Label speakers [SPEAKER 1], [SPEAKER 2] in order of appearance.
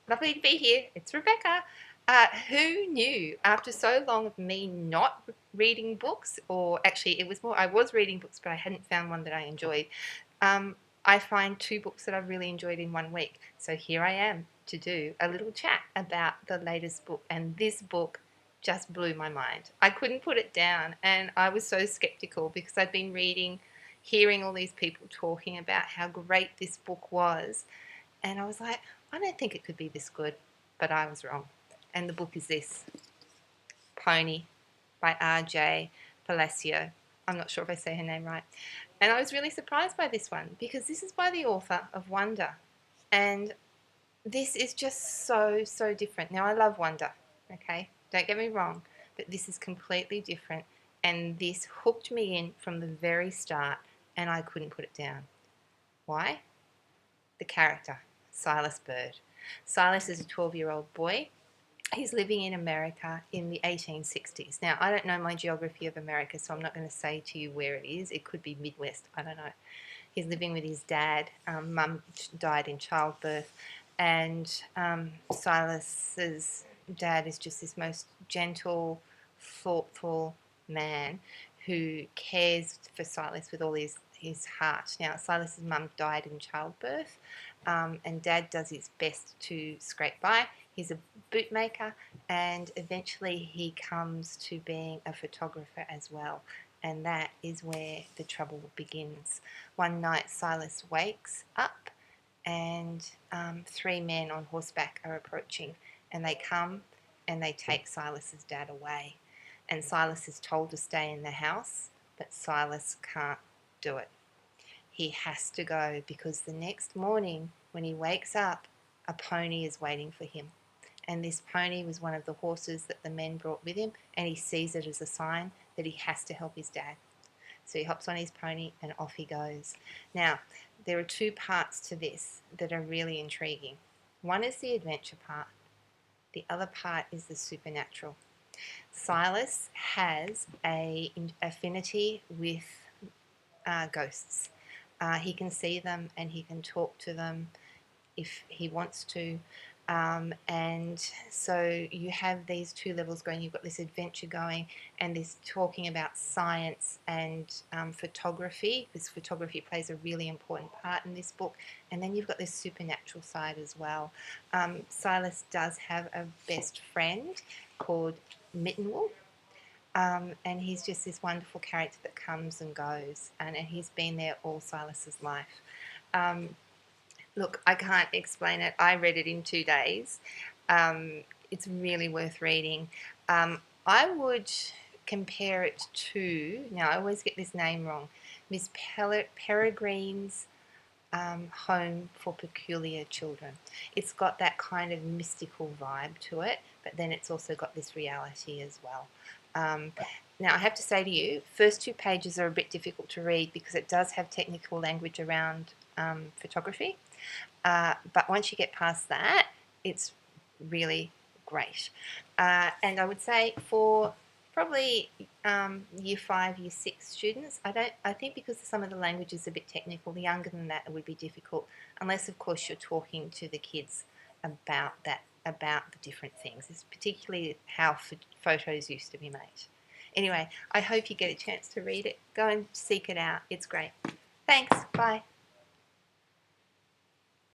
[SPEAKER 1] Lovely to be here. It's Rebecca. Who knew after so long of me not reading books, or actually it was more, I was reading books, but I hadn't found one that I enjoyed. I find two books that I've really enjoyed in 1 week. So here I am to do a little chat about the latest book, and this book just blew my mind. I couldn't put it down, and I was so skeptical because I'd been hearing all these people talking about how great this book was, and I was like, I don't think it could be this good, but I was wrong. And the book is this, Pony by R J Palacio. I'm not sure if I say her name right. And I was really surprised by this one because this is by the author of Wonder. And this is just so, so different. Now, I love Wonder, okay? Don't get me wrong, but this is completely different. And this hooked me in from the very start, and I couldn't put it down. Why? The character, Silas Bird. Silas is a 12-year-old boy. He's living in America in the 1860s. Now, I don't know my geography of America, so I'm not going to say to you where it is. It could be Midwest. I don't know. He's living with his dad. Mum died in childbirth, and Silas's dad is just this most gentle, thoughtful man who cares for Silas with all his heart. Now, Silas's mum died in childbirth, and Dad does his best to scrape by. He's a bootmaker, and eventually he comes to being a photographer as well. And that is where the trouble begins. One night, Silas wakes up, and 3 men on horseback are approaching, and they come and they take Silas's dad away. And Silas is told to stay in the house, but Silas can't do it. He has to go because the next morning when he wakes up, a pony is waiting for him. And this pony was one of the horses that the men brought with him, and he sees it as a sign that he has to help his dad. So he hops on his pony and off he goes. Now, there are two parts to this that are really intriguing. One is the adventure part. The other part is the supernatural. Silas has an affinity with ghosts. He can see them and he can talk to them if he wants to. And so you have these two levels going. You've got this adventure going and this talking about science and photography. This photography plays a really important part in this book. And then you've got this supernatural side as well. Silas does have a best friend called Mittenwool. And he's just this wonderful character that comes and goes, and he's been there all Silas's life. Look, I can't explain it. I read it in 2 days. It's really worth reading. I would compare it to, now I always get this name wrong, Miss Peregrine's Home for Peculiar Children. It's got that kind of mystical vibe to it, but then it's also got this reality as well. Now, I have to say to you, first 2 pages are a bit difficult to read because it does have technical language around photography. But once you get past that, it's really great. And I would say for probably year 5, year 6 students, I think because some of the language is a bit technical, the younger than that it would be difficult, unless of course you're talking to the kids about the different things. It's particularly how photos used to be made. Anyway, I hope you get a chance to read it. Go and seek it out. It's great. Thanks. Bye.